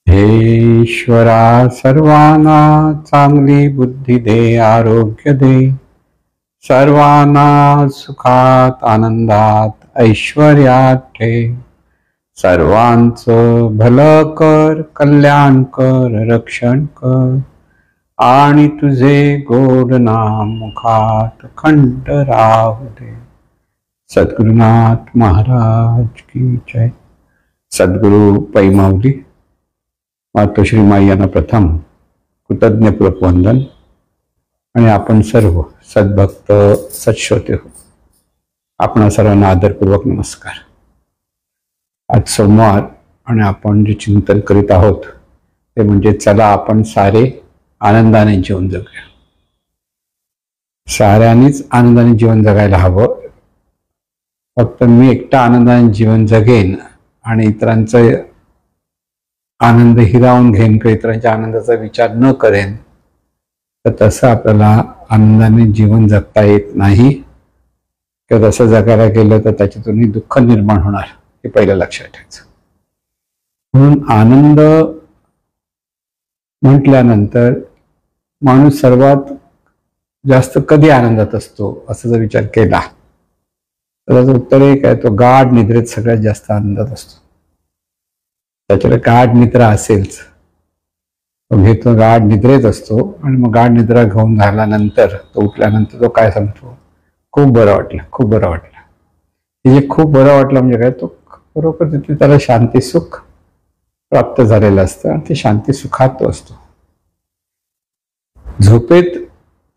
हे ईश्वरा, सर्वांना चांगली बुद्धी दे, आरोग्य दे, सर्वांना सुखात आनंदात ऐश्वर्यात ठेव, सर्वांचं भलं कर, कल्याण कर, रक्षण कर, आणि तुझे गोड नाम मुखात खंड राहू दे. सद्गुरुनाथ महाराज की जय. सद्गुरु पै माऊली मातोश्री माई यांना प्रथम कृतज्ञपूर्वक वंदन. आणि आपण सर्व सद्भक्त सत्श्रोते हो, आपण सर्वांना आदरपूर्वक नमस्कार. आज सोमवार आणि आपण जे चिंतन करीत आहोत ते म्हणजे चला आपण सारे आनंदाने जीवन जगूया. साऱ्यांनीच आनंदाने जीवन जगायला हवं. फक्त मी एकटा आनंदाने जीवन जगेन आणि इतरांचं आनंद हिरावून घेईन किंवा इतरांच्या आनंदाचा विचार न करेन, तर तसं आपल्याला आनंदाने जीवन जगता येत नाही. किंवा तसं जगायला गेलं तर त्याच्यातूनही दुःख निर्माण होणार, हे पहिलं लक्षात ठेवायचं. म्हणून आनंद म्हटल्यानंतर माणूस सर्वात जास्त कधी आनंदात असतो असं जर विचार केला तर त्याचं उत्तर एक आहे, तो गाढ निद्रेत सगळ्यात जास्त आनंदात असतो. त्याच्याकडे गाढ निद्रा असेलच, तो घेतो गाढ निद्रेत असतो. आणि मग गाढ निद्रा घेऊन झाल्यानंतर तो उठल्यानंतर तो काय सांगतो, खूप बरं वाटलं, खूप बरं वाटलं. हे जे खूप बरं वाटलं म्हणजे काय, तो बरोबर तिथे त्याला शांती सुख प्राप्त झालेलं असतं आणि ते शांती सुखात तो असतो. झोपेत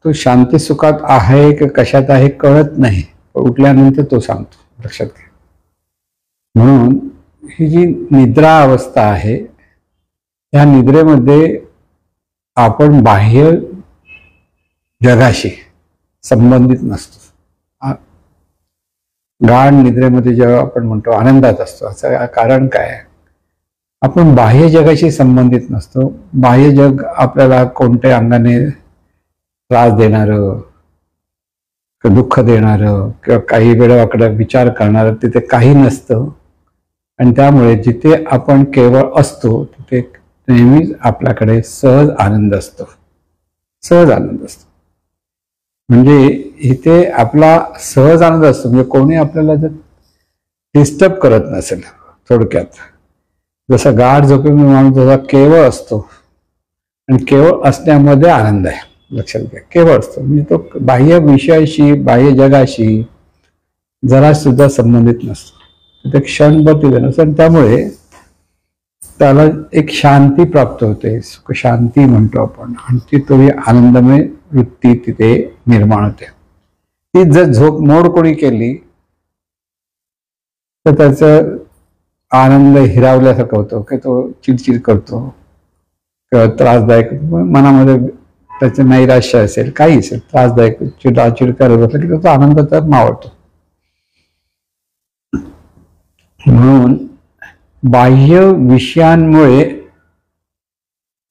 तो शांती सुखात आहे की कशात आहे कळत नाही, पण उठल्यानंतर तो सांगतो. लक्षात घ्या. म्हणून ही जी निद्रा अवस्था आहे, या निद्रेमध्ये आपण बाह्य जगाशी संबंधित नसतो. गाढ निद्रेमध्ये जेव्हा आपण म्हणतो आनंदात असतो, असं कारण काय आहे, आपण बाह्य जगाशी संबंधित नसतो. बाह्य जग आपल्याला कोणत्या अंगाने त्रास देणारं, दुःख देणारं किंवा काही वेळाकडे विचार करणारं तिथे काही नसतं. आणि त्यामुळे जिथे आपण केवळ असतो तिथे नेहमीच आपल्याकडे सहज आनंद असतो, सहज आनंद असतो. म्हणजे इथे आपला सहज आनंद असतो. म्हणजे कोणी आपल्याला जर डिस्टर्ब करत नसेल. थोडक्यात जसं गाढ झोपेमध्ये माणूस जसा केवळ असतो आणि केवळ असण्यामध्ये आनंद आहे. लक्षात घ्या, केवळ असतो म्हणजे तो बाह्य विषयाशी बाह्य जगाशी जरा सुद्धा संबंधित नसतो. ते क्षणभर तिथे नसतं. त्यामुळे त्याला एक शांती प्राप्त होते, सुख शांती म्हणतो आपण. आणि ती तोही आनंदमय वृत्ती तिथे निर्माण होते. ती जर झोप मोड कोणी केली तर त्याचा आनंद हिरावल्यासारखं होतं, की तो चिडचिड करतो किंवा त्रासदायक मनामध्ये त्याचं नैराश्य असेल, काही असेल त्रासदायक चिडचिड करत असलं की त्याचा आनंद तर मावळतो. म्हणून बाह्य विषयांमुळे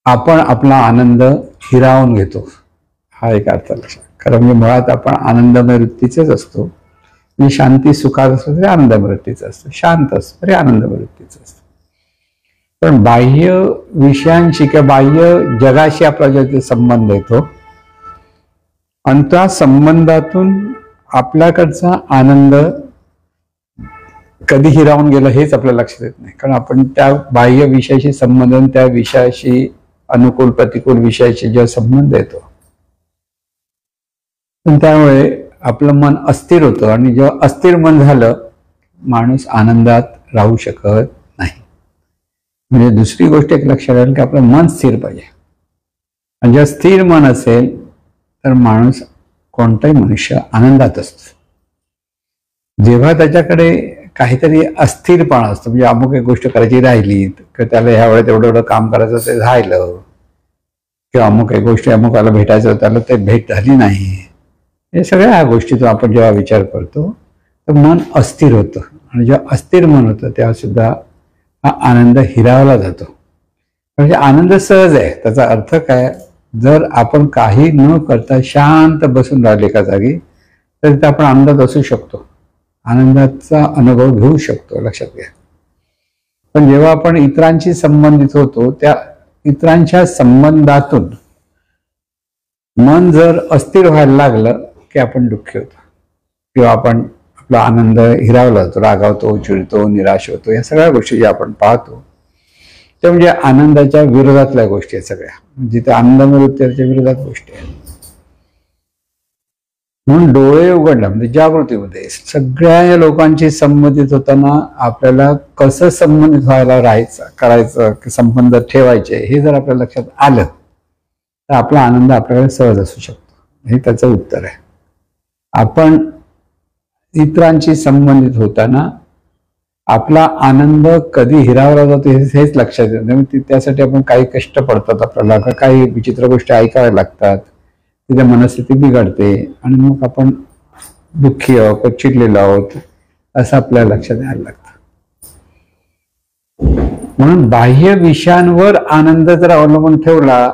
आपण आपला आनंद हिरावून घेतो, हा एक अर्थ लक्षात. कारण म्हणजे मुळात आपण आनंदमय वृत्तीचेच असतो. म्हणजे शांती सुखात असतो तरी आनंदमय वृत्तीचं असतं, शांत असतं तरी आनंदमय वृत्तीचं असतं. पण बाह्य विषयांशी किंवा बाह्य जगाशी आपला जो संबंध येतो आणि त्या संबंधातून आपल्याकडचा आनंद कधी हिरावून गेलं हेच आपल्याला लक्षात येत नाही. कारण आपण त्या बाह्य विषयाशी संबंध, त्या विषयाशी अनुकूल प्रतिकूल विषयाशी जेव्हा संबंध येतो त्यामुळे आपलं मन अस्थिर होतं. आणि जेव्हा अस्थिर मन झालं माणूस आनंदात राहू शकत नाही. म्हणजे दुसरी गोष्ट एक लक्षात आली की आपलं मन स्थिर पाहिजे. आणि जेव्हा स्थिर मन असेल तर माणूस, कोणताही मनुष्य आनंदात असतो. जेव्हा त्याच्याकडे काहीतरी अस्थिरपणा असतो, म्हणजे अमुक एक गोष्ट करायची राहिली किंवा त्याला ह्या वेळेत एवढं एवढं काम करायचं ते राहिलं किंवा अमुक एक गोष्टी अमुकाला भेटायचं त्याला ते भेट झाली नाही, हे सगळ्या ह्या गोष्टीचा आपण जेव्हा विचार करतो तर मन अस्थिर होतं. आणि जेव्हा अस्थिर मन होतं तेव्हा सुद्धा हा आनंद हिरावला जातो. म्हणजे आनंद सहज आहे. त्याचा अर्थ काय, जर आपण काही न करता शांत बसून राहिले एका जागी तर तिथे आपण आनंदात असू शकतो, आनंदाचा अनुभव घेऊ शकतो. लक्षात घ्या. पण जेव्हा आपण इतरांशी संबंधित होतो, त्या इतरांच्या संबंधातून मन जर अस्थिर व्हायला लागलं की आपण दुःखी होतो, किंवा आपण आपला आनंद हिरावला जातो, रागावतो, चिडतो, निराश होतो. या सगळ्या गोष्टी ज्या आपण पाहतो त्या म्हणजे आनंदाच्या विरोधातल्या गोष्टी आहेत सगळ्या. जिथे आनंद मिळतो त्याच्या विरोधात गोष्टी आहेत. म्हणून डोळे उघडला म्हणजे जागृतीमध्ये सगळ्या लोकांशी संबंधित होताना आपल्याला कसं संबंधित व्हायला राहायचं, करायचं, संबंध ठेवायचे हे जर आपल्या लक्षात आलं तर आपला आनंद आपल्याकडे सहज असू शकतो. हे त्याचं उत्तर आहे. आपण इतरांशी संबंधित होताना आपला आनंद कधी हिरावला जातो हेच लक्षात येतं. त्यासाठी आपण काही कष्ट पडतात, आपल्याला काही विचित्र गोष्टी ऐकाव्या लागतात, तिथे मनस्थिती बिघडते आणि मग आपण दुःखी आहोत, चिडलेलो आहोत असं आपल्याला लक्षात यायला लागतं. म्हणून बाह्य विषयांवर आनंद जर अवलंबून ठेवला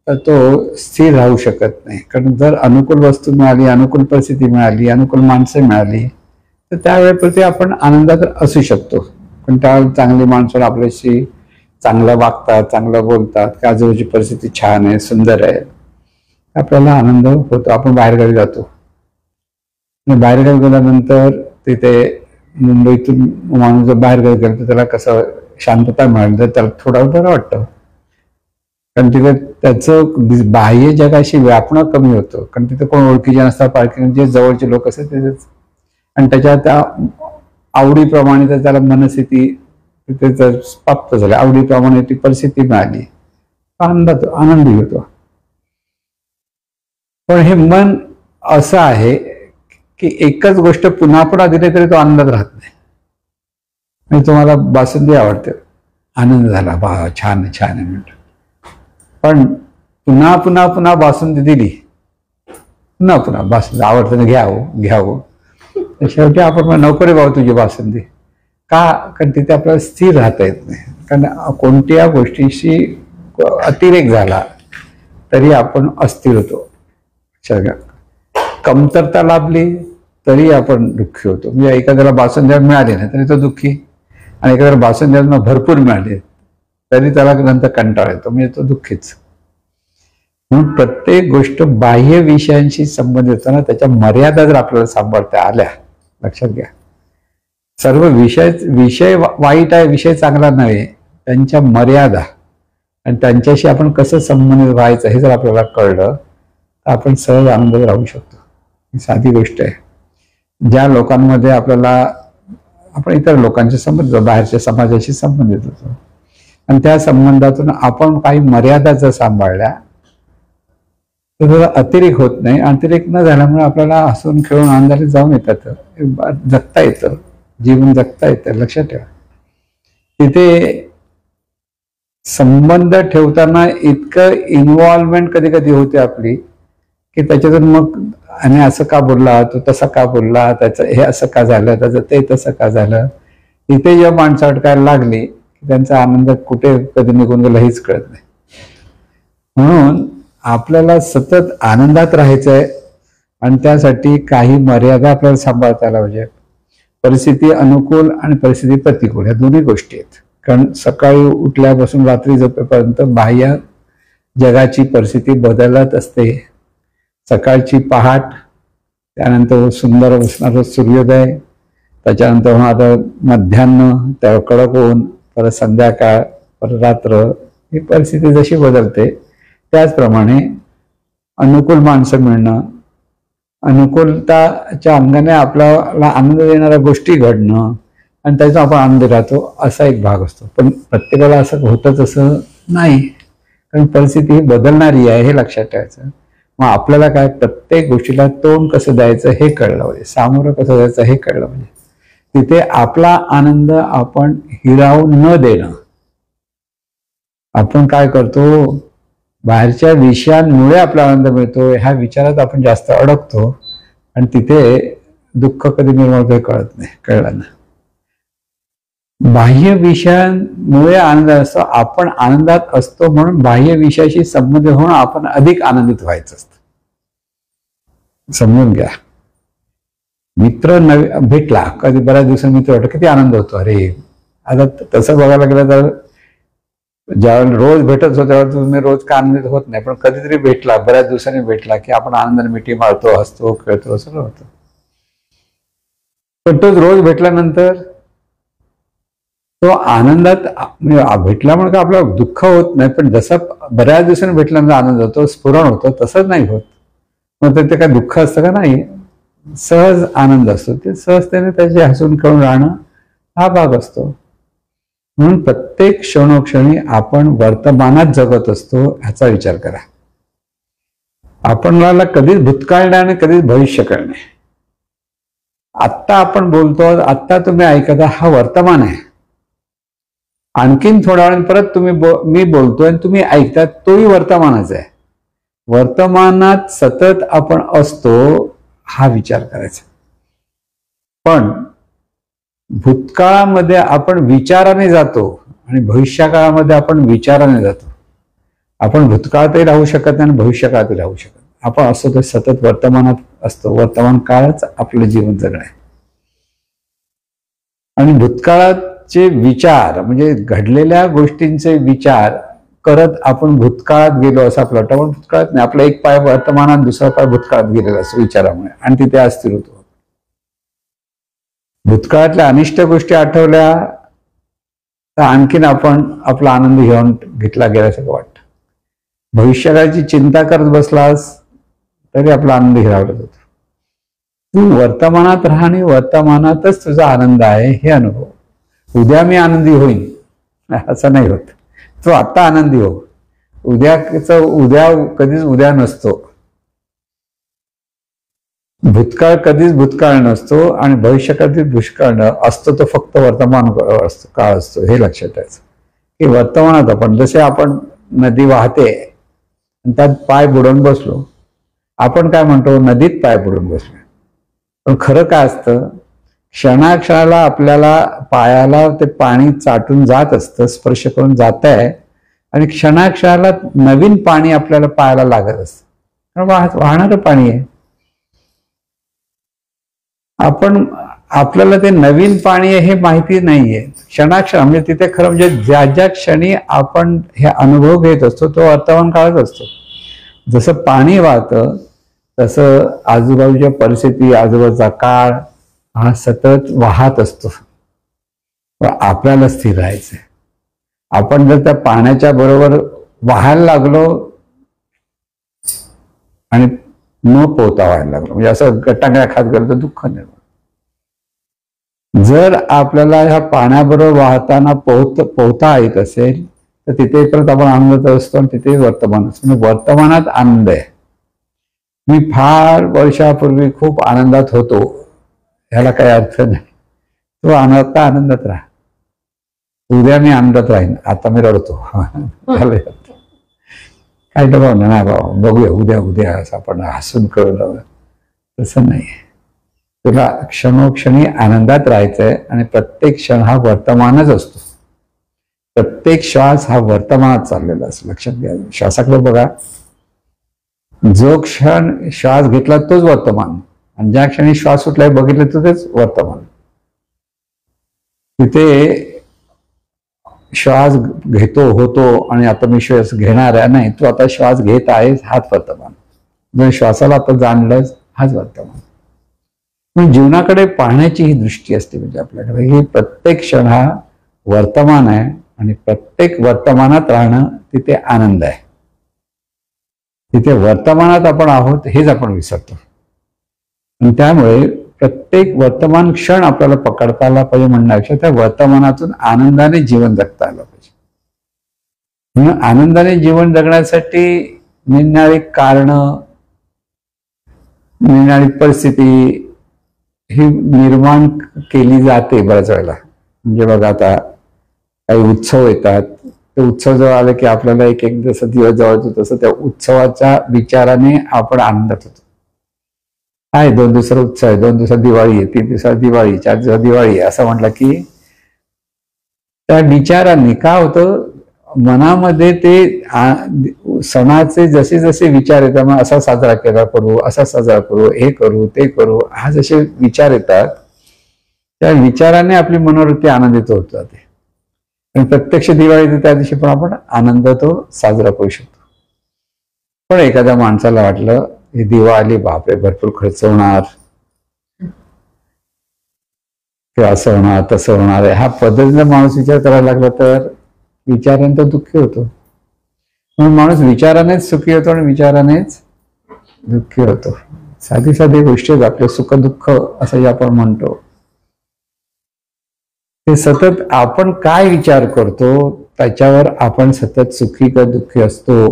तर तो स्थिर राहू शकत नाही. कारण जर अनुकूल वस्तू मिळाली, अनुकूल परिस्थिती मिळाली, अनुकूल माणसं मिळाली तर त्यावेळेप्रती आपण आनंदात असू शकतो. पण त्यावेळेला चांगली माणसं आपल्याशी चांगलं वागतात, चांगलं बोलतात, की आजूबाजूची परिस्थिती छान आहे, सुंदर आहे, आपल्याला आनंद होतो. आपण बाहेरगावी जातो, बाहेरगावी गेल्यानंतर तिथे मुंबईतून माणूस जर बाहेरगावी गेला तर त्याला कसं शांतता मिळाली तर त्याला थोडं बरं वाटतं. कारण तिथे त्याचं बाह्य जगाशी व्यापणं कमी होतं. कारण तिथे कोण ओळखीचे नसतात, पाळखी जे जवळचे लोक असतात तिथेच, आणि त्याच्या त्या आवडीप्रमाणे तर त्याला मनस्थिती तिथे प्राप्त झाली, आवडीप्रमाणे ती परिस्थिती मिळाली, आनंदी होतो. पण हे मन असं आहे की एकच गोष्ट पुन्हा पुन्हा दिली तरी तो आनंदात राहत नाही. म्हणजे तुम्हाला बासुंदी आवडते, आनंद झाला, बा छान छान आहे म्हणतो. पण पुन्हा पुन्हा पुन्हा बासुंदी दिली, पुन्हा पुन्हा बासुंदी आवडतं, घ्यावं. शेवटी आपण नको रे भाऊ तुझी बासुंदी. का? कारण तिथे आपल्याला स्थिर राहता येत नाही. कारण कोणत्या गोष्टीशी अतिरेक झाला तरी आपण अस्थिर होतो. कमतरता लाभली तरी आपण दुःखी होतो. म्हणजे एखाद्याला बासुंदी मिळाली नाही तरी तो दुःखी, आणि एखाद्याला बासुंदी भरपूर मिळाले तरी त्याला नंतर कंटाळा येतो, म्हणजे तो दुःखीच. म्हणून प्रत्येक गोष्ट बाह्य विषयांशी संबंधित होताना त्याच्या मर्यादा जर आपल्याला सांभाळता आल्या, लक्षात घ्या, सर्व विषय वाईट आहे, विषय चांगला नव्हे, त्यांच्या मर्यादा आणि त्यांच्याशी आपण कसं संबंधित व्हायचं हे जर आपल्याला कळलं तर आपण सहज आनंदात राहू शकतो. ही साधी गोष्ट आहे. ज्या लोकांमध्ये आपल्याला आपण इतर लोकांशी संबंधित, बाहेरच्या समाजाशी संबंधित होतो, आणि त्या संबंधातून आपण काही मर्यादा जर सांभाळल्या तर त्याचा अतिरेक होत नाही. अतिरेक न झाल्यामुळे आपल्याला हसून खेळून आनंदाने जाऊन येतात, जगता येतं, जीवन जगता येतं. लक्षात ठेवा, तिथे संबंध ठेवताना इतकं इन्व्हॉल्वमेंट कधी कधी होते आपली की त्याच्यातून मग आणि असं का बोलला, तो तसा का बोलला, त्याचं हे असं का झालं, त्याचं ते तसं का झालं, इथे जेव्हा माणसं अडकायला लागली की त्यांचा आनंद कुठे कधी निघून गेला हेच कळत नाही. म्हणून आपल्याला सतत आनंदात राहायचंय आणि त्यासाठी काही मर्यादा आपल्याला सांभाळता आल्या पाहिजे. परिस्थिती अनुकूल आणि परिस्थिती प्रतिकूल या दोन्ही गोष्टी आहेत. कारण सकाळी उठल्यापासून रात्री झोपेपर्यंत बाह्य जगाची परिस्थिती बदलत असते. सकाळची पहाट, त्यानंतर सुंदर असणारं सूर्योदय, त्याच्यानंतर होणारं मध्यान्ह, त्यावर कडक ऊन, परत संध्याकाळ, परत रात्र, ही परिस्थिती जशी बदलते त्याचप्रमाणे अनुकूल माणसं मिळणं, अनुकूलताच्या अंगाने आपल्याला आनंद देणाऱ्या गोष्टी घडणं आणि त्याचा आपण आनंद राहतो असा एक भाग असतो. पण प्रत्येकाला असं होतच असं नाही, कारण परिस्थिती ही बदलणारी आहे हे लक्षात ठेवायचं. मग आपल्याला काय, प्रत्येक गोष्टीला तोंड कसं द्यायचं हे कळलं पाहिजे, सामोरं कसं द्यायचं हे कळलं पाहिजे. तिथे आपला आनंद आपण हिरावून न देणं. आपण काय करतो, बाहेरच्या विषयांमुळे आपला आनंद मिळतो ह्या विचारात आपण जास्त अडकतो आणि तिथे दुःख कधी निर्माण होतं कळत नाही. कळलं ना? बाह्य विषयांमुळे आनंद असतो, आपण आनंदात असतो म्हणून बाह्य विषयाशी संबंधित होऊन आपण अधिक आनंदित व्हायचं असतं. समजून घ्या. मित्र भेटला, कधी बऱ्याच दिवसांनी मित्र वाटत किती आनंद होतो, अरे आता तसं बघायला गेलं तर ज्यावेळेला रोज भेटत होतो त्यावेळेला तुम्ही रोज का आनंदित होत नाही, पण कधीतरी भेटला, बऱ्याच दिवसांनी भेटला की आपण आनंदाने मिठी मारतो, हसतो, खेळतो, सगळं होतं. पण तो रोज भेटल्यानंतर तो आनंदात भेटल्यामुळे का आपलं दुःख होत नाही, पण जसं बऱ्याच दिवसांनी भेटल्यानंतर आनंद होतो, स्फुरण होतं, तसंच नाही होत. मग ते काय दुःख असतं का? नाही, सहज आनंद असतो. ते सहजतेने त्याचे हसून खेळून राहणं हा भाग असतो. म्हणून प्रत्येक क्षणोक्षणी आपण वर्तमानात जगत असतो ह्याचा विचार करा. आपणाला कधीच भूतकाळ नाही आणि कधीच भविष्यकाळ नाही. आत्ता आपण बोलतो, आत्ता तुम्ही ऐकत, हा वर्तमान आहे. आणखीन थोड्या वेळाने परत मी बोलतोय आणि तुम्ही ऐकता, तोही वर्तमानच आहे. वर्तमानात सतत आपण असतो हा विचार करायचा. पण भूतकाळामध्ये आपण विचाराने जातो आणि भविष्यकाळामध्ये आपण विचाराने जातो. आपण भूतकाळातही राहू शकत नाही आणि भविष्यकाळातही राहू शकत नाही. आपण असतो तर सतत वर्तमानात असतो. वर्तमान काळच आपलं जीवन जगणं आहे. आणि भूतकाळाचे विचार म्हणजे घडलेल्या गोष्टींचे विचार करत आपण भूतकाळात गेलो असं आपलं वाटतं. पण भूतकाळात नाही, आपला एक पाय वर्तमानात, दुसरा पाय भूतकाळात गेलेला असतो विचारामुळे, आणि तिथे अस्थिर होतो. भूतकाळातल्या अनिष्ट गोष्टी आठवल्या तर आणखीन आपण आपला आनंद घेतला गेल्यासारखं वाटतं. भविष्यकाळाची चिंता करत बसलास तरी आपला आनंद हिरावला जातो. तू वर्तमानात राहा आणि वर्तमानातच तुझा आनंद आहे हे अनुभव. उद्या मी आनंदी होईन असं नाही होत. तो आत्ता आनंदी हो. उद्या कधीच उद्या नसतो. भूतकाळ कधीच भूतकाळ नसतो आणि भविष्य कधीच भूतकाळ असतो. तो फक्त वर्तमान असतो, काळ असतो. हे लक्षात ठेवायचं की वर्तमानात आपण, जसे आपण नदी वाहते आणि त्यात पाय बुडवून बसलो, आपण काय म्हणतो, नदीत पाय बुडवून बसलो. पण खरं काय असतं, क्षणाक्षणाला आपल्याला पायाला ते पाणी चाटून जात असतं, स्पर्श करून जात आहे, आणि क्षणाक्षणाला नवीन पाणी आपल्याला पायाला लागत असतं. कारण वाहणारं पाणी आहे. आपल्याला ते नवीन पाणी आहे हे माहिती नाहीये. क्षणाक्षण म्हणजे तिथे खरं म्हणजे ज्या ज्या क्षणी आपण हे अनुभव घेत असतो तो वर्तमान काळच असतो. जसं पाणी वाहतं तसं आजूबाजूच्या परिस्थिती, आजूबाजूचा काळ हा सतत वाहत असतो. आपल्याला स्थिर राहायचंय. आपण जर त्या पाण्याच्या बरोबर वाहायला लागलो आणि न पोहता व्हायला लागलो, म्हणजे असं गटांगळ्या खात गेलं तर दुःख निर्माण. जर आपल्याला ह्या पाण्याबरोबर वाहताना पोहता येत असेल तर तिथे परत आपण आनंदात असतो आणि तिथे वर्तमान असतो. म्हणजे वर्तमानात आनंद आहे. मी फार वर्षापूर्वी खूप आनंदात होतो ह्याला काही अर्थ नाही. तो आनंदात राहा. उद्या मी आनंदात राहीन, आता मी रडतो काही डबा नाही बाबा, बघूया उद्या असं आपण हसून कळलं, तसं नाही. तुला क्षणोक्षणी आनंदात राहायचंय आणि प्रत्येक क्षण हा वर्तमानच असतो. प्रत्येक श्वास हा वर्तमानात चाललेला असतो. लक्षात घ्या. श्वासाकडे बघा. जो क्षण श्वास घेतला तोच वर्तमान, आणि ज्या क्षणी श्वास सुटलाय बघितलं तर तेच वर्तमान. तिथे श्वास घेतो होतो आणि आता मी श्वास घेणार आहे, नाही, तू आता श्वास घेत आहेस हाच वर्तमान. जर श्वासाला आपण जाणलंच हाच वर्तमान. पण जीवनाकडे पाहण्याची ही दृष्टी असते. म्हणजे आपल्याकडे ही प्रत्येक क्षण हा वर्तमान आहे आणि प्रत्येक वर्तमानात राहणं तिथे आनंद आहे. तिथे वर्तमानात आपण आहोत हेच आपण विसरतो. आणि त्यामुळे प्रत्येक वर्तमान क्षण आपल्याला पकडता आला पाहिजे म्हणण्यापेक्षा त्या वर्तमानातून आनंदाने जीवन जगता आलं पाहिजे. म्हणून आनंदाने जीवन जगण्यासाठी निरनिराळी कारणं, निरनिराळी परिस्थिती ही निर्माण केली जाते बऱ्याच वेळेला. म्हणजे बघा, आता काही उत्सव येतात, ते उत्सव जवळ आले की आपल्याला एक जसं दिवस जवळ येतो तसं त्या उत्सवाच्या विचाराने आपण आनंदात होतो. आहे 2 दिवसाचा उत्सव आहे, 2 दिवसात दिवाळी आहे, 3 दिवसात दिवाळी, 4 दिवसात दिवाळी आहे असं म्हटलं की त्या विचारांनी काय होतं, मनामध्ये ते सणाचे जसे जसे विचार येतात, मग असा साजरा केला करू, असा साजरा करू, हे करू, ते करू, हा जसे विचार येतात त्या विचाराने आपली मनोवृत्ती आनंदित होत जाते. आणि प्रत्यक्ष दिवाळी त्या दिवशी पण आपण आनंद तो साजरा करू शकतो. पण एखाद्या माणसाला वाटलं ही दिवाळी बापरे भरपूर खर्च होणार, किंवा असं होणार तसं होणार आहे, हा पद्धतीने माणूस विचार करायला लागला तर विचाराने तो दुःखी होतो. म्हणून माणूस विचारानेच सुखी होतो आणि विचारानेच दुःखी होतो. साधी साधी गोष्टी आपले सुख दुःख असं जे आपण म्हणतो ते सतत आपण काय विचार करतो त्याच्यावर आपण सतत सुखी का दुःखी असतो.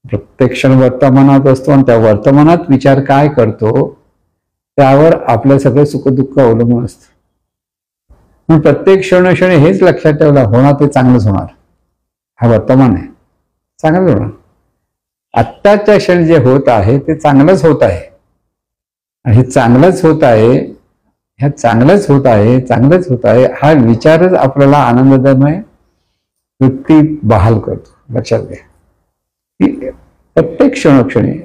प्रत्येक क्षण वर्तमानात असतो आणि त्या वर्तमानात विचार काय करतो त्यावर आपलं सगळं सुख दुःख अवलंबून असतं. मग प्रत्येक क्षणोक्षणी हेच लक्षात ठेवलं होणार ते चांगलंच होणार, हा वर्तमान आहे, चांगलंच होणार. आत्ताच्या क्षणी जे होत आहे ते चांगलंच होत आहे आणि हे चांगलंच होत आहे, ह्या चांगलंच होत आहे, चांगलंच होत आहे हा विचारच आपल्याला आनंदमय वृत्ती बहाल करतो. लक्षात घ्या की प्रत्येक क्षणोक्षणी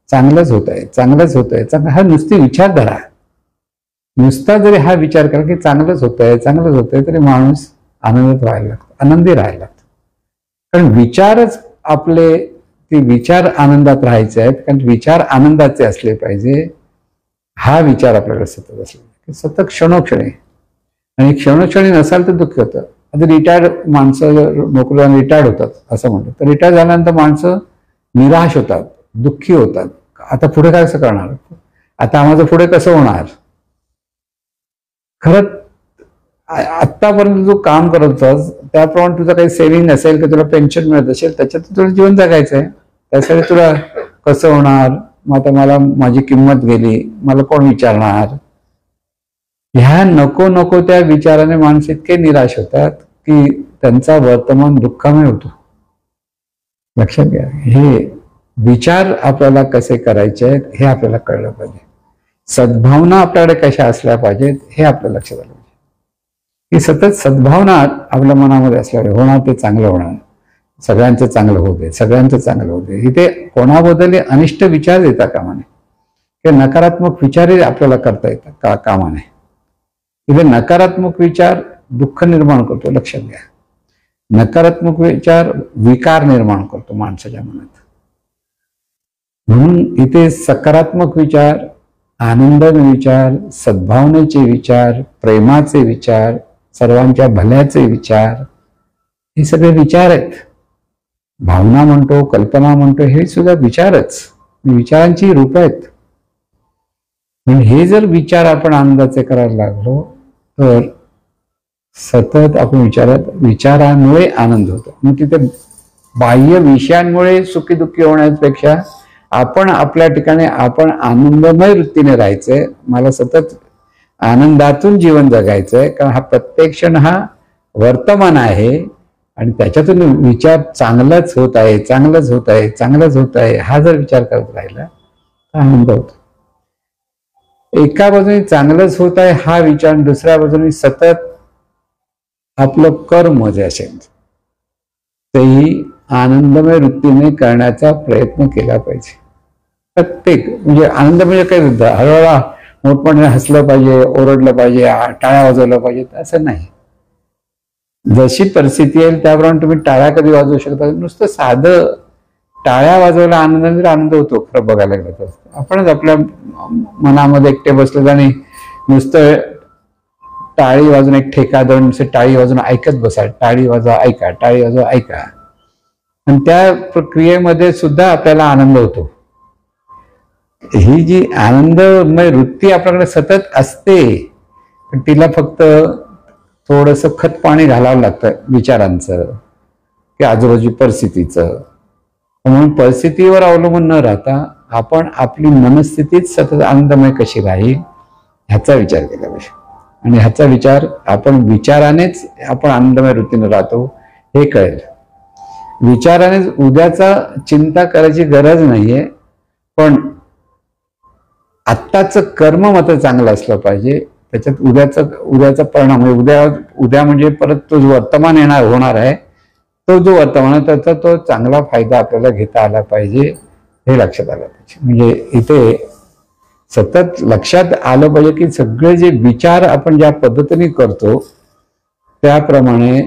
चांगलंच होत आहे, चांगलंच होत आहे, चांगलं हा नुसती विचारधारा. नुसता जरी हा विचार करा की चांगलंच होत आहे, चांगलंच होत आहे, तरी माणूस आनंदित राहायला लागतो, आनंदी राहायला लागतो. कारण विचारच आपले ते विचार आनंदात राहायचे आहेत, कारण विचार आनंदाचे असले पाहिजे. हा विचार आपल्याकडे सतत असला की सतत क्षणोक्षणी, आणि क्षणोक्षणी नसाल तर दुःख होतं. आता रिटायर्ड माणसं नोकरीला रिटायर्ड होतात असं म्हणतात, तर रिटायर झाल्यानंतर माणसं निराश होतात, दुःखी होतात. आता पुढे काय कसं करणार, आता माझं पुढे कसं होणार. खरं आत्तापर्यंत जो काम करत होतास त्याप्रमाणे तुझं काही सेव्हिंग असेल किंवा तुला पेन्शन मिळत असेल त्याच्यात तुला जीवन जगायचं आहे. त्यासाठी तुला कसं होणार, मग आता मला माझी किंमत गेली, मला कोण विचारणार. ह्या नको नको त्या विचाराने माणसं इतके निराश होतात की त्यांचा वर्तमान दुःखमय होतो. लक्षात घ्या, हे विचार आपल्याला कसे करायचे आहेत हे आपल्याला कळलं पाहिजे. सद्भावना आपल्याकडे कशा असल्या पाहिजेत हे आपल्या लक्षात आलं पाहिजे. ही सतत सद्भावना आपल्या मनामध्ये असल्यावर होणार ते चांगलं होणार, सगळ्यांचं चांगलं होऊ दे, सगळ्यांचं चांगलं होऊ दे. इथे कोणाबद्दल अनिष्ट विचार येता कामा नये किंवा नकारात्मक विचारही आपल्याला करता येतात कामा नये. इथे नकारात्मक विचार दुःख निर्माण करतो. लक्षात घ्या, नकारात्मक विचार विकार निर्माण करतो माणसाच्या मनात. म्हणून इथे सकारात्मक विचार, आनंदाचे विचार, सद्भावनेचे विचार, प्रेमाचे विचार, सर्वांच्या भल्याचे विचार, हे सगळे विचार आहेत. भावना म्हणतो, कल्पना म्हणतो, हे सुद्धा विचारच, विचारांची रूप आहेत. पण हे जर विचार आपण आनंदाचे करायला लागलो तर सतत आपण विचारांमुळे आनंद होतो. मग तिथे बाह्य विषयांमुळे सुखी दुःखी होण्यापेक्षा आपण आपल्या ठिकाणी आपण आनंदमय वृत्तीने राहायचंय. मला सतत आनंदातून जीवन जगायचंय, कारण हा प्रत्येक क्षण हा वर्तमान आहे आणि त्याच्यातून विचार चांगलाच होत आहे, चांगलंच होत आहे, चांगलंच होत आहे हा जर विचार करत राहिला तर आनंद होतो. एका बाजूने चांगलंच होत आहे हा विचार, दुसऱ्या बाजूने सतत आपलं कर्म जे असेल तेही आनंदमय वृत्तीने करण्याचा प्रयत्न केला पाहिजे. प्रत्येक म्हणजे आनंद म्हणजे काही हळूहळू मोठमोठ्याने हसलं पाहिजे, ओरडलं पाहिजे, टाळ्या वाजवलं पाहिजे असं नाही. जशी परिस्थिती येईल त्याप्रमाणे तुम्ही टाळ्या कधी वाजवू शकता. नुसतं साधं टाळ्या वाजवायला आनंदाने आनंद होतो खरं बघायला गेलं तर. आपणच आपल्या मनामध्ये एकटे बसले आणि नुसतं टाळी वाजून एक ठेका देऊन नुसतं टाळी वाजून ऐकत बसा, टाळी वाजवा ऐका, टाळी वाजवा ऐका, आणि त्या प्रक्रियेमध्ये सुद्धा आपल्याला आनंद होतो. ही जी आनंदमय वृत्ती आपल्याकडे सतत असते पण तिला फक्त थोडंसं खत पाणी घालावं लागतं विचारांचं की आजूबाजूची परिस्थितीचं. म्हणून परिस्थितीवर अवलंबून न राहता आपण आपली मनस्थितीच सतत आनंदमय कशी राहील ह्याचा विचार केला पाहिजे. आणि ह्याचा विचार आपण विचारानेच आपण आनंदमय वृत्तीने राहतो हे कळेल. विचारानेच उद्याचा चिंता करायची गरज नाहीये, पण आत्ताचं कर्म मात्र चांगलं असलं पाहिजे. त्याच्यात उद्याचा परिणाम उद्या म्हणजे परत तो जो वर्तमान होणार आहे तो जो वर्तमान आहे त्याचा तो चांगला फायदा आपल्याला घेता आला पाहिजे हे लक्षात आलं पाहिजे. म्हणजे इथे सतत लक्षात आलं पाहिजे की सगळे जे विचार आपण ज्या पद्धतीने करतो त्याप्रमाणे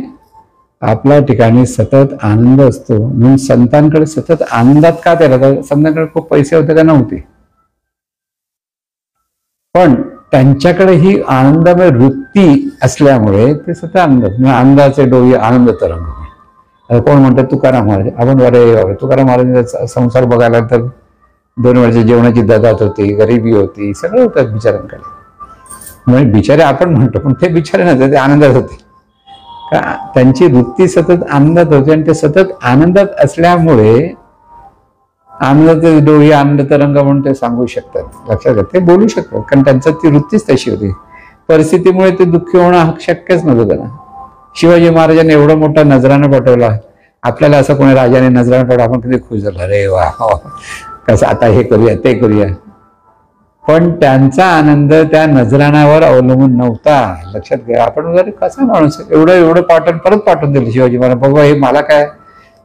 आपल्या ठिकाणी सतत आनंद असतो. म्हणून संतांकडे सतत आनंदात का ते राहतात? संतांकडे खूप पैसे होते का? नव्हते, पण त्यांच्याकडे ही आनंदमय वृत्ती असल्यामुळे ते सतत आनंदाचे डोळे, आनंद तरंग. कोण म्हणतात तुकाराम महाराज. आपण बरे तुकाराम महाराजांचा संसार बघायला तर 2 वर्ष जेवणाची ददात होती, गरिबी होती, सगळं होतं बिचाऱ्यांकडे. म्हणजे बिचारे आपण म्हणतो, पण ते बिचारे नव्हते, ते आनंदात होते. का? त्यांची वृत्ती सतत आनंदात होती, आणि ते सतत आनंदात असल्यामुळे आनंदाचे डोळे, आनंद तरंग म्हणून ते सांगू शकतात. लक्षात घ्या, ते बोलू शकतात, कारण त्यांचं ती वृत्तीच तशी होती. परिस्थितीमुळे ते दुःखी होणं शक्यच नव्हतं त्यांना. शिवाजी महाराजांनी एवढा मोठा नजराणा पाठवला. आपल्याला असं कोणी राजाने नजराणा पाठवला, आपण किती खुश झालो, अरे वा, कसं आता हे करूया ते करूया. पण त्यांचा आनंद त्या नजराणावर अवलंबून नव्हता. लक्षात घ्या. आपण जर कसा माणूस एवढं परत पाठवून दिलं शिवाजी महाराज. बघा, हे मला काय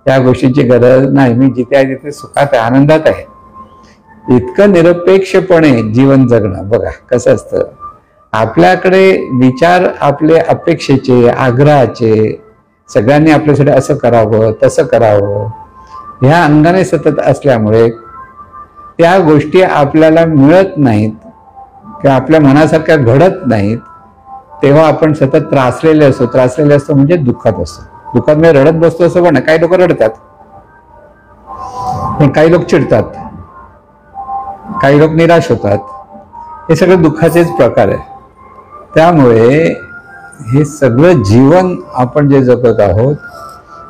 त्या गोष्टींची गरज नाही, मी जिथे आहे तिथे सुखात आहे, आनंदात आहे. इतकं निरपेक्षपणे जीवन जगणं. बघा कसं असतं, आपल्याकडे विचार आपले अपेक्षेचे, आग्रहाचे, सगळ्यांनी आपल्यासाठी असं करावं तसं करावं ह्या अंगाने सतत असल्यामुळे त्या गोष्टी आपल्याला मिळत नाहीत किंवा आपल्या मनासारख्या घडत नाहीत. तेव्हा आपण सतत त्रासलेले असतो म्हणजे दुःखात असतो. दुःखात म्हणजे रडत बसतो असं पण नाही. काही लोक रडतात, पण काही लोक चिडतात, काही लोक निराश होतात. हे सगळे दुःखाचेच प्रकार आहे. त्यामुळे हे सगळं जीवन आपण जे जगत आहोत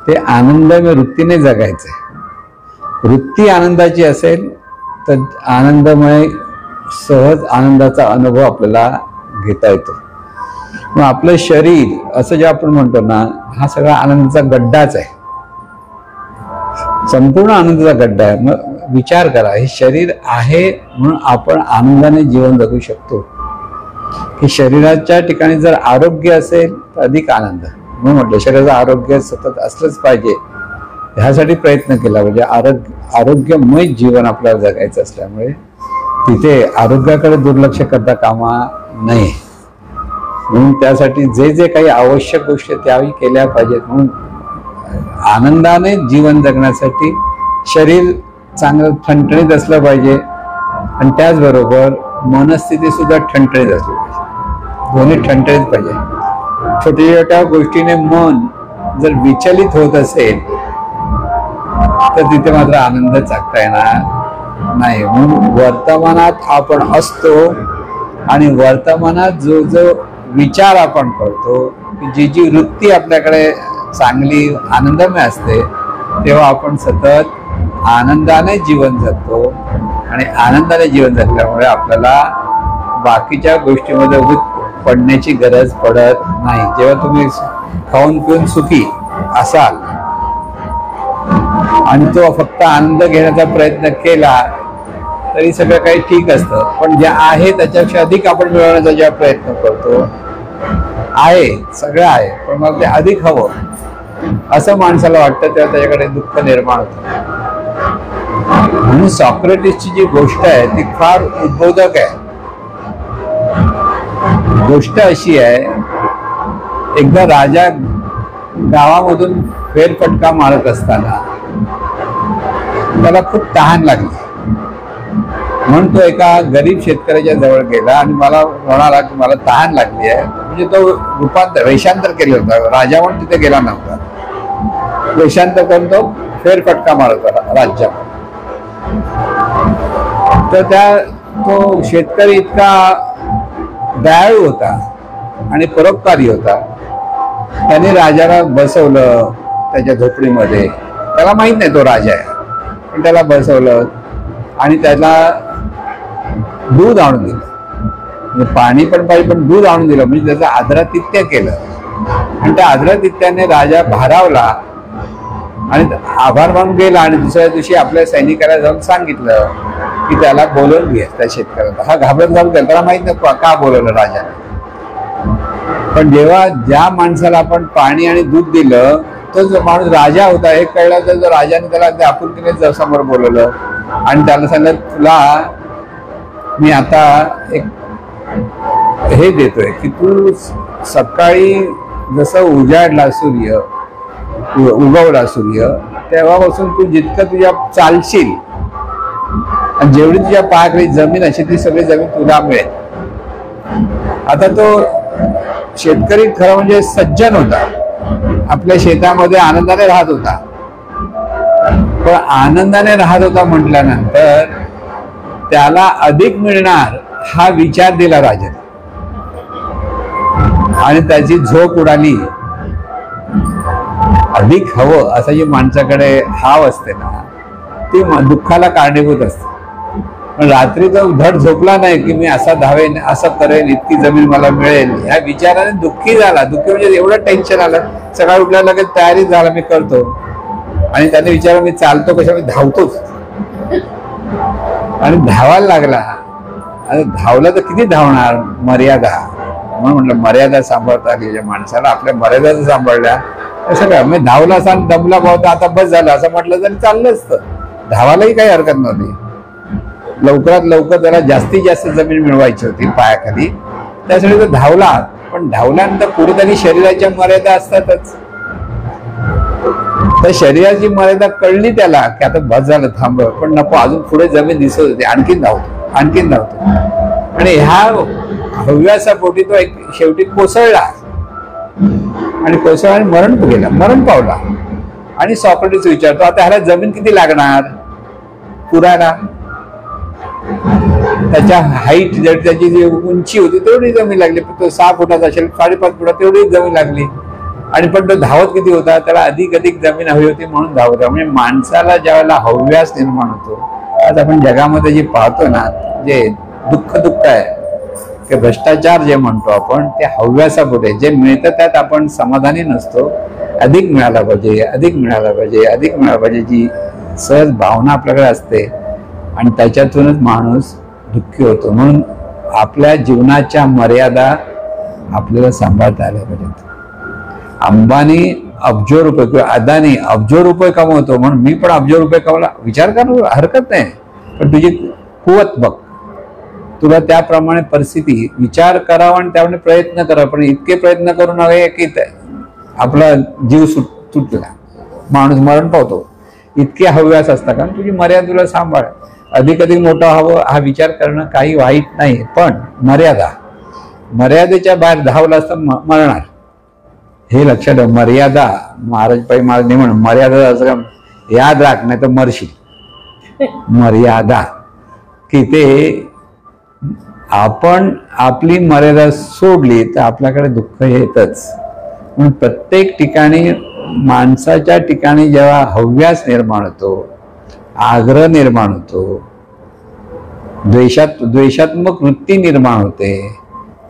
ते आनंदमय वृत्तीने जगायचंय. वृत्ती आनंदाची असेल तर आनंदमय सहज आनंदाचा अनुभव आपल्याला घेता येतो. मग आपलं शरीर असं जे आपण म्हणतो ना, हा सगळा आनंदाचा गड्डाच आहे, संपूर्ण आनंदाचा गड्डा आहे. मग विचार करा, हे शरीर आहे म्हणून आपण आनंदाने जीवन जगू शकतो. की शरीराच्या ठिकाणी जर आरोग्य असेल तर अधिक आनंद. म्हणून म्हटलं शरीराचं आरोग्य सतत असलंच पाहिजे. ह्यासाठी प्रयत्न केला म्हणजे आरोग्यमय जीवन आपल्याला जगायचं असल्यामुळे तिथे आरोग्याकडे दुर्लक्ष करता कामा नये. म्हणून त्यासाठी जे जे काही आवश्यक गोष्टी त्यावेळी केल्या पाहिजेत. म्हणून आनंदाने जीवन जगण्यासाठी शरीर चांगलं ठणठणीत असलं पाहिजे, आणि त्याचबरोबर मनस्थिती सुद्धा ठणठणीत असली पाहिजे. दोन्ही ठणठणीत पाहिजे. छोट्या छोट्या गोष्टीने मन जर विचलित होत असेल तर तिथे मात्र आनंद चाकता येणार नाही. म्हणून वर्तमानात आपण असतो, आणि वर्तमानात जो जो विचार आपण करतो, जी जी वृत्ती आपल्याकडे चांगली आनंदमय असते, तेव्हा आपण सतत आनंदाने जीवन जगतो. आणि आनंदाने जीवन जगल्यामुळे आपल्याला बाकीच्या गोष्टीमध्ये पडण्याची गरज पडत नाही. जेव्हा तुम्ही खाऊन पिऊन सुखी असाल आणि तो फक्त आनंद घेण्याचा प्रयत्न केला तरी सगळं काही ठीक असतं. पण जे आहे त्याच्यापेक्षा अधिक आपण मिळवण्याचा जेव्हा प्रयत्न करतो, आहे सगळं आहे पण मग ते अधिक हवं असं माणसाला वाटतं, तेव्हा त्याच्याकडे दुःख निर्माण होतं. म्हणून सॉक्रेटिसची जी गोष्ट आहे ती फार उद्बोधक आहे. गोष्ट अशी आहे, एकदा राजा गावामधून फेरफटका मारत असताना त्याला खूप तहान लागली. म्हणून तो एका गरीब शेतकऱ्याच्या जवळ गेला आणि मला म्हणाला की मला तहान लागली आहे. म्हणजे तो वेषांतर केलं होतं. राजा म्हणून तिथे गेला नव्हता, वेषांतर करून तो फेरफटका मारत होता राज्यामध्ये. तर तो शेतकरी इतका दयाळू होता आणि परोपकारी होता. त्याने राजाला बसवलं त्याच्या झोपडीमध्ये. त्याला माहित नाही तो राजा आहे, पण त्याला बसवलं आणि त्याला दूध आणून दिलं. म्हणजे पाणी पण पाहिजे पण दूध आणून दिलं. म्हणजे त्याचं आदरातिथ्य केलं. आणि त्या आदरातिथ्याने राजा भारावला आणि आभार मानून गेला. आणि दुसऱ्या दिवशी आपल्या सैनिकाला जाऊन सांगितलं की त्याला बोलवून घे त्या शेतकऱ्याला. हा घाबरत त्याला माहित नाही का बोलवलं राजाने. पण जेव्हा ज्या माणसाला आपण पाणी आणि दूध दिलं तो जो माणूस राजा होता हे कळलं, तर राजाने त्याला आपुलकीने समोर बोलवलं आणि त्याला सांगितलं, तुला मी आता एक हे देतोय की तू सकाळी जसं उजाडला सूर्य उगवला सूर्य तेव्हापासून तू जितकं तुझ्या चालशील आणि जेवढी तुझ्या पायाखाली जमीन अशी ती सगळी जमीन तुला मिळेल. आता तो शेतकरी खरं म्हणजे सज्जन होता, आपल्या शेतामध्ये आनंदाने राहत होता. पण आनंदाने राहत होता म्हटल्यानंतर त्याला अधिक मिळणार हा विचार दिला राजाने आणि त्याची झोप उडाली. अधिक हवं असं जी माणसाकडे हाव असते ना ती दुःखाला कारणीभूत असते. पण रात्री तो धड झोपला नाही की मी असा धावेन, असं करेन, इतकी जमीन मला मिळेल, ह्या विचाराने दुःखी झाला. दुःखी म्हणजे एवढं टेन्शन आलं, सकाळी उठल्या लगेच तयारी झाला मी करतो. आणि त्याने विचारलं मी चालतो कशा, मी धावतोच. आणि धावायला लागला. आता धावला तर किती धावणार, मर्यादा. म्हणून म्हटलं मर्यादा सांभाळता आली माणसाला, आपल्या मर्यादा सांभाळल्या कसं काय. मी धावला असा दमला पावता आता बस झालं असं म्हटलं तरी चाललं असतं. धावायलाही काही हरकत नव्हती. लवकरात लवकर त्याला जास्तीत जास्त जमीन मिळवायची होती पायाखाली, त्यासाठी तो धावला. पण धावल्यानंतर कुठेतरी शरीराच्या मर्यादा असतातच. तर शरीराची मर्यादा कळली त्याला की आता बस झालं, थांब, पण नको, अजून पुढे जमीन दिसत होती, आणखीन धावतो, आणखीन धावतो. आणि ह्या हव्यासापोटी तो एक शेवटी कोसळला आणि कोसळला आणि मरण पावला. आणि सॉक्रेटिस विचारतो आता ह्याला जमीन किती लागणार पुरायला. त्याच्या हाईट त्याची जी उंची होती तेवढी जमीन लागली. तो 6 फुटाचा असेल, 5.5 फुटात तेवढी जमीन लागली. आणि पण तो धावत किती होता, त्याला अधिक जमीन हवी होती म्हणून धावत. म्हणजे माणसाला ज्या वेळेला हव्यास निर्माण होतो, आज आपण जगामध्ये जे पाहतो ना, जे दुःख आहे ते भ्रष्टाचार जे म्हणतो आपण, ते हव्यासापुढे जे मिळतं त्यात आपण समाधानी नसतो. अधिक मिळाला पाहिजे, अधिक मिळाला पाहिजे, अधिक मिळाला पाहिजे, जी सहज भावना आपल्याकडे असते आणि त्याच्यातूनच माणूस दुःखी होतो. म्हणून आपल्या जीवनाच्या मर्यादा आपल्याला सांभाळता आल्या पाहिजेत. अंबानी अब्जो रुपये किंवा अदानी अब्जो रुपये कमवतो म्हणून मी पण अब्जो रुपये कमवला, विचार करू हरकत नाही. पण तुझी कुवत बघ, तुला त्याप्रमाणे परिस्थिती विचार करावा आणि त्यामुळे प्रयत्न करावा. पण इतके प्रयत्न करू नये की आपला जीव तुटला, माणूस मरण पावतो. इतके हव्यास असतात कारण तुझी मर्यादा तुला सांभाळ. अधिक मोठं हवं हा विचार करणं काही वाईट नाही, पण मर्यादेच्या बाहेर धावला असता मरणार, हे लक्षात ठेव. मर्यादा, महाराज नाही म्हणून मर्यादा असं याद राख, नाही तर मरशील. मर्यादा की ते आपण आपली मर्यादा सोडली तर आपल्याकडे दुःख येतच. म्हणून प्रत्येक ठिकाणी माणसाच्या ठिकाणी जेव्हा हव्यास निर्माण होतो, आग्रह निर्माण होतो, द्वेषात्मक वृत्ती निर्माण होते,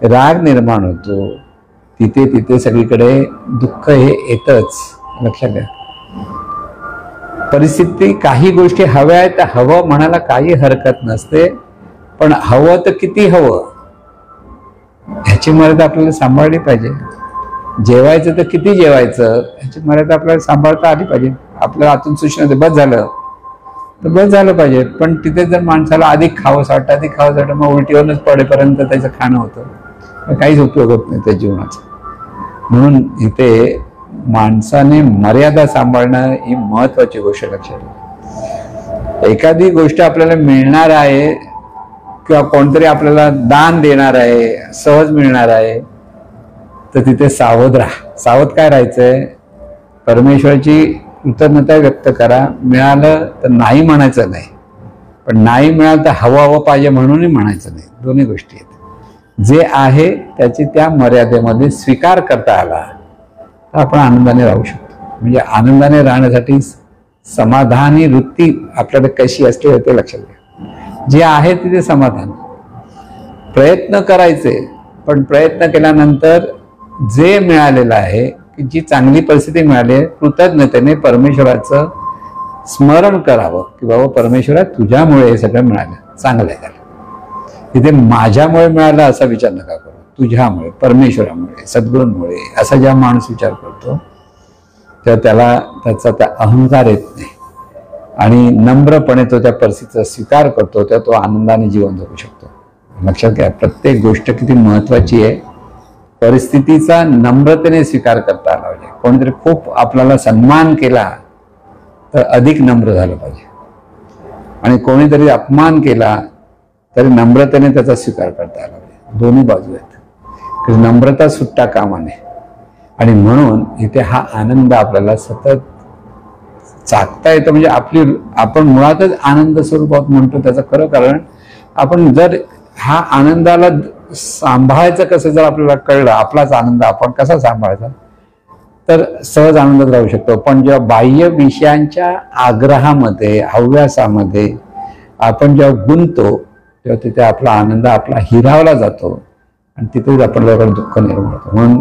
राग निर्माण होतो, तिथे सगळीकडे दुःख हे येतच. लक्षात घ्या. परिस्थिती काही गोष्टी हव्या आहेत त्या हवं म्हणायला काही हरकत नसते, पण हवं तर किती हवं ह्याची मर्यादा आपल्याला सांभाळली पाहिजे. जेवायचं तर किती जेवायचं ह्याची मर्यादा आपल्याला सांभाळता आली पाहिजे. आपल्याला आतून सूचना होते बस झालं तर बस झालं पाहिजे. पण तिथे जर माणसाला अधिक खावंसं वाटतं, अधिक खावंसं वाटतं, मग उलटीवरच पडेपर्यंत त्याचं खाणं होतं, काहीच उपयोग होत नाही त्या जीवनाचा. म्हणून इथे माणसाने मर्यादा सांभाळणं ही महत्वाची गोष्ट लक्षात घ्या. एखादी गोष्ट आपल्याला मिळणार आहे किंवा कोणतरी आपल्याला दान देणार आहे, सहज मिळणार आहे, तर तिथे सावध राहा. सावध काय राहायचंय, परमेश्वराची कृतज्ञता व्यक्त करा. मिळालं तर नाही म्हणायचं नाही, पण नाही मिळालं तर हवं पाहिजे म्हणूनही म्हणायचं नाही. दोन्ही गोष्टी आहेत. जे आहे त्याची त्या मर्यादेमध्ये स्वीकार करता आला तर आपण आनंदाने राहू शकतो. म्हणजे आनंदाने राहण्यासाठी समाधानी वृत्ती आपल्याकडे कशी असते ते लक्षात घ्या. जे आहे तिथे समाधान. प्रयत्न करायचे, पण प्रयत्न केल्यानंतर जे मिळालेलं आहे, की जी चांगली परिस्थिती मिळाली आहे, कृतज्ञतेने परमेश्वराचं स्मरण करावं की बाबा परमेश्वरा तुझ्यामुळे हे सगळं मिळालं, चांगलं आहे. तिथे माझ्यामुळे मिळालं असा विचार नका करू. तुझ्यामुळे, परमेश्वरामुळे, सद्गुरूंमुळे असा जेव्हा माणूस विचार करतो तेव्हा त्याला त्याचा त्या अहंकार येत नाही आणि नम्रपणे तो त्या परिस्थितीचा स्वीकार करतो, तेव्हा तो आनंदाने जीवन जगू शकतो. लक्षात घ्या, प्रत्येक गोष्ट किती महत्वाची आहे परिस्थितीचा नम्रतेने स्वीकार करता आला पाहिजे. कोणीतरी खूप आपल्याला सन्मान केला तर अधिक नम्र झालं पाहिजे, आणि कोणीतरी अपमान केला तरी नम्रतेने त्याचा स्वीकार करता आला पाहिजे. दोन्ही बाजू आहेत. नम्रता सुट्टा कामा नये. आणि म्हणून इथे हा आनंद आपल्याला सतत चाकता येतो. म्हणजे आपण मुळातच आनंद स्वरूपात म्हणतो. त्याचं खरं कारण आपण जर हा आनंदाला सांभाळायचं कसं जर आपल्याला कळलं, आपलाच आनंद आपण कसा सांभाळायचा, तर सहज आनंदात राहू शकतो. पण जेव्हा बाह्य विषयांच्या आग्रहामध्ये, हव्यासामध्ये आपण जेव्हा गुंततो तेव्हा तिथे आपला आनंद आपला हिरावला जातो आणि तिथेच आपल्याला दुःख निर्माण होतं. म्हणून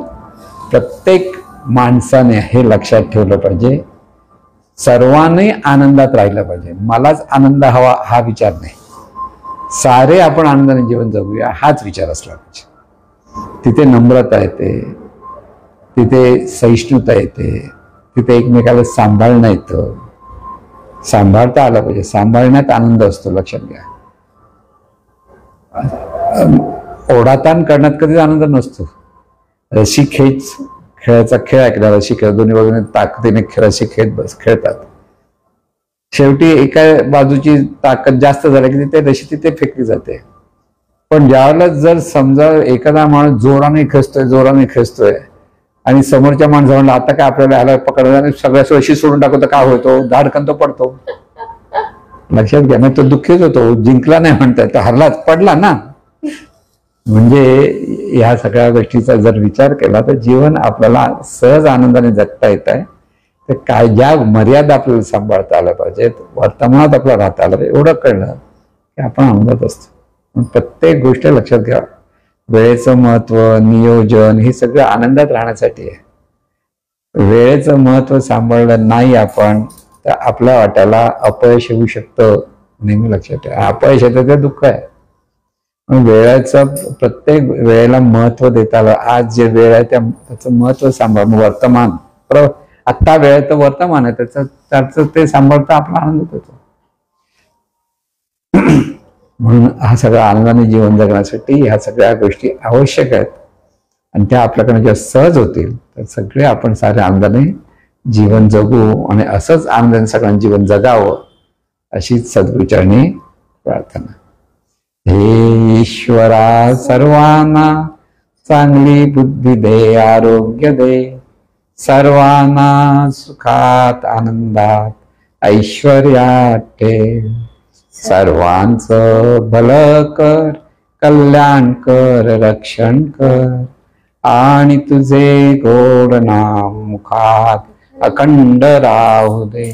प्रत्येक माणसाने हे लक्षात ठेवलं पाहिजे, सर्वांनी आनंदात राहिलं पाहिजे. मलाच आनंद हवा हा विचार नाही, सारे आपण आनंदाने जीवन जगूया हाच विचार असला पाहिजे. तिथे नम्रता येते, तिथे सहिष्णुता येते, तिथे एकमेकाला सांभाळणं येतं. सांभाळता आलं पाहिजे. सांभाळण्यात आनंद असतो, लक्षात घ्या. ओढाताण करण्यात कधीच आनंद नसतो. रशी खेच खेळाचा खेळ ऐकला, रशी खेळ दोन्ही बाजूने ताकदीने रशी खेळतात. शेवटी एका बाजूची ताकद जास्त झाली की ते रशी तिथे फेकली जाते. पण ज्यावेळेला जर समजा एखादा माणूस जोराने खेचतोय आणि समोरच्या माणसा म्हणलं आता काय आपल्याला ह्याला पकडलं, सगळ्या रशी सोडून टाकतो, काय होतो, धाडकन तो पडतो. लक्षात घ्या. नाही तो दुःखीच होतो, जिंकला नाही म्हणताय, तो हरलाच, पडला ना. म्हणजे ह्या सगळ्या गोष्टीचा जर विचार केला तर जीवन आपल्याला सहज आनंदाने जगता येत आहे. तर काय ज्या मर्यादा आपल्याला सांभाळता आल्या पाहिजेत, वर्तमानात आपल्याला राहता आलं पाहिजे, एवढं कळलं की आपण आनंदात असतो. प्रत्येक गोष्ट लक्षात घ्या. वेळेचं महत्व, नियोजन हे सगळं आनंदात राहण्यासाठी आहे. वेळेचं महत्व सांभाळलं नाही आपण तर आपल्या वाट्याला अपयश येऊ शकतं. नेहमी लक्षात ठेवा. अपयश येतं ते दुःख आहे. वेळेचं प्रत्येक वेळेला महत्व देता आलं. आज जे वेळ आहे त्याचं महत्व सांभाळ. वर्तमान, आत्ता वेळ तर वर्तमान आहे, त्याचं ते सांभाळता आपला आनंद होतो. म्हणून हा सगळा आनंदाने जीवन जगण्यासाठी ह्या सगळ्या गोष्टी आवश्यक आहेत. आणि त्या आपल्याकडे जेव्हा सहज होतील तर सगळे आपण साऱ्या आनंदाने जीवन जगू आणि असंच आनंदाने सगळ्यांनी जीवन जगावं अशीच सद्गुरूचरणी प्रार्थना. हे ईश्वरा सर्वांना चांगली बुद्धी दे, आरोग्य दे, सर्वांना सुखात आनंदात ऐश्वर्यात ठेव. सर्वांचं भलं कर, कल्याण कर, रक्षण कर, आणि तुझे गोड नाम मुखात अखंड राहू दे.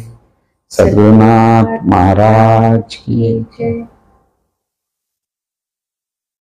सद्गुरुनाथ महाराज की जय.